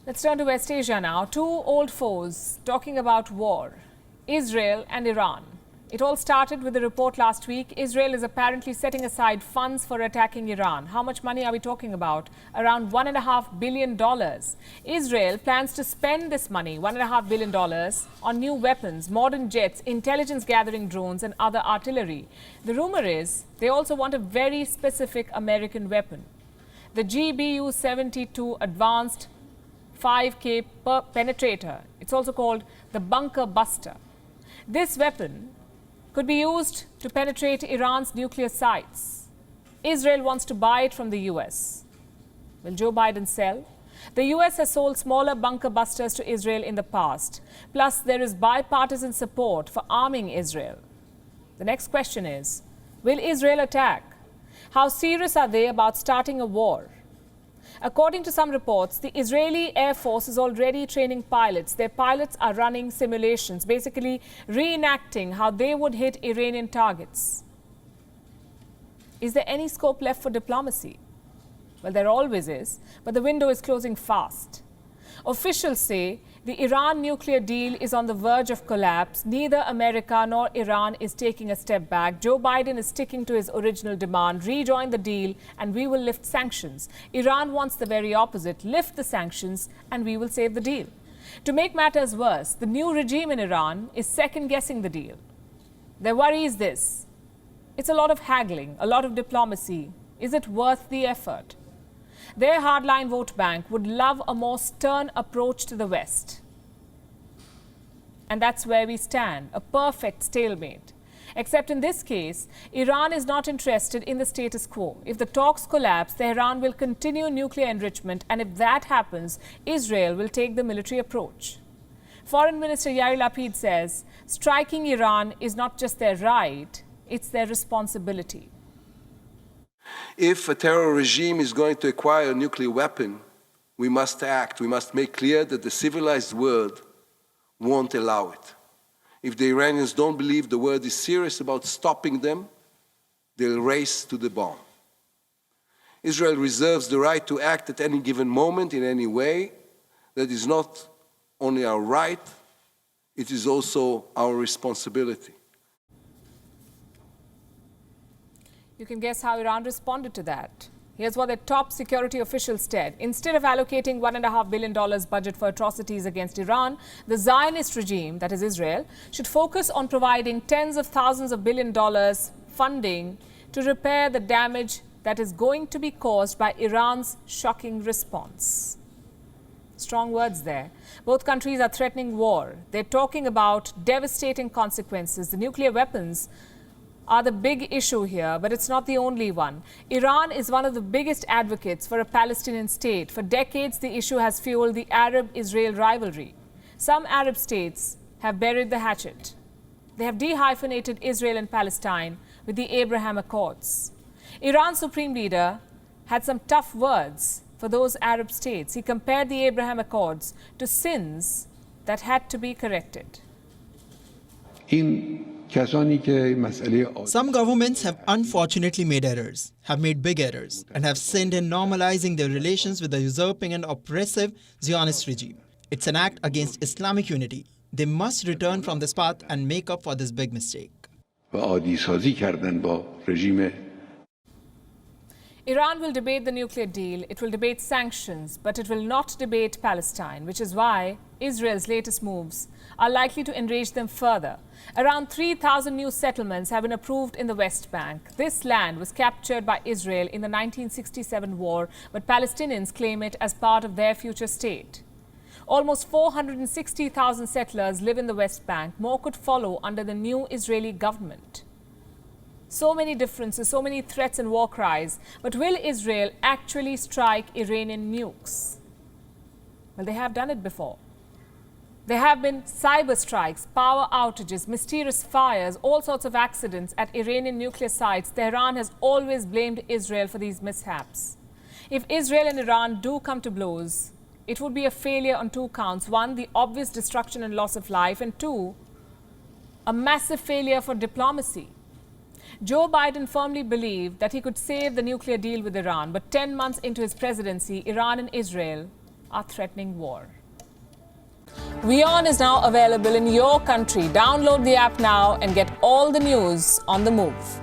Let's turn to West Asia now. Two old foes talking about war, Israel and Iran. It all started with a report last week. Israel is apparently setting aside funds for attacking Iran. How much money are we talking about? Around $1.5 billion. Israel plans to spend this money, $1.5 billion, on new weapons, modern jets, intelligence-gathering drones and other artillery. The rumor is they also want a very specific American weapon, the GBU-72 Advanced 5K penetrator. It's also called the bunker buster. This weapon could be used to penetrate Iran's nuclear sites. Israel wants to buy it from the US. Will Joe Biden sell? The US has sold smaller bunker busters to Israel in the past. Plus, there is bipartisan support for arming Israel. The next question is, will Israel attack? How serious are they about starting a war? According to some reports, the Israeli Air Force is already training pilots. Their pilots are running simulations, basically reenacting how they would hit Iranian targets. Is there any scope left for diplomacy? Well, there always is, but the window is closing fast. Officials say the Iran nuclear deal is on the verge of collapse. Neither America nor Iran is taking a step back. Joe Biden is sticking to his original demand, rejoin the deal and we will lift sanctions. Iran wants the very opposite, lift the sanctions and we will save the deal. To make matters worse, the new regime in Iran is second-guessing the deal. Their worry is this: it's a lot of haggling, a lot of diplomacy. Is it worth the effort? Their hardline vote bank would love a more stern approach to the West. And that's where we stand, a perfect stalemate. Except in this case, Iran is not interested in the status quo. If the talks collapse, Tehran will continue nuclear enrichment, and if that happens, Israel will take the military approach. Foreign Minister Yair Lapid says, striking Iran is not just their right, it's their responsibility. If a terror regime is going to acquire a nuclear weapon, we must act. We must make clear that the civilized world won't allow it. If the Iranians don't believe the world is serious about stopping them, they'll race to the bomb. Israel reserves the right to act at any given moment in any way. That is not only our right, it is also our responsibility. You can guess how Iran responded to that. Here's what their top security officials said. Instead of allocating $1.5 billion budget for atrocities against Iran, the Zionist regime, that is Israel, should focus on providing tens of thousands of billion dollars funding to repair the damage that is going to be caused by Iran's shocking response. Strong words there. Both countries are threatening war. They're talking about devastating consequences. The nuclear weapons are the big issue here, but it's not the only one. Iran is one of the biggest advocates for a Palestinian state. For decades, the issue has fueled the Arab-Israel rivalry. Some Arab states have buried the hatchet. They have dehyphenated Israel and Palestine with the Abraham Accords. Iran's supreme leader had some tough words for those Arab states. He compared the Abraham Accords to sins that had to be corrected. Some governments have unfortunately made errors, have made big errors, and have sinned in normalizing their relations with the usurping and oppressive Zionist regime. It's an act against Islamic unity. They must return from this path and make up for this big mistake. Iran will debate the nuclear deal, it will debate sanctions, but it will not debate Palestine, which is why Israel's latest moves are likely to enrage them further. Around 3,000 new settlements have been approved in the West Bank. This land was captured by Israel in the 1967 war, but Palestinians claim it as part of their future state. Almost 460,000 settlers live in the West Bank. More could follow under the new Israeli government. So many differences, so many threats and war cries. But will Israel actually strike Iranian nukes? Well, they have done it before. There have been cyber strikes, power outages, mysterious fires, all sorts of accidents at Iranian nuclear sites. Tehran has always blamed Israel for these mishaps. If Israel and Iran do come to blows, it would be a failure on two counts. One, the obvious destruction and loss of life, and two, a massive failure for diplomacy. Joe Biden firmly believed that he could save the nuclear deal with Iran, but 10 months into his presidency, Iran and Israel are threatening war. WION is now available in your country. Download the app now and get all the news on the move.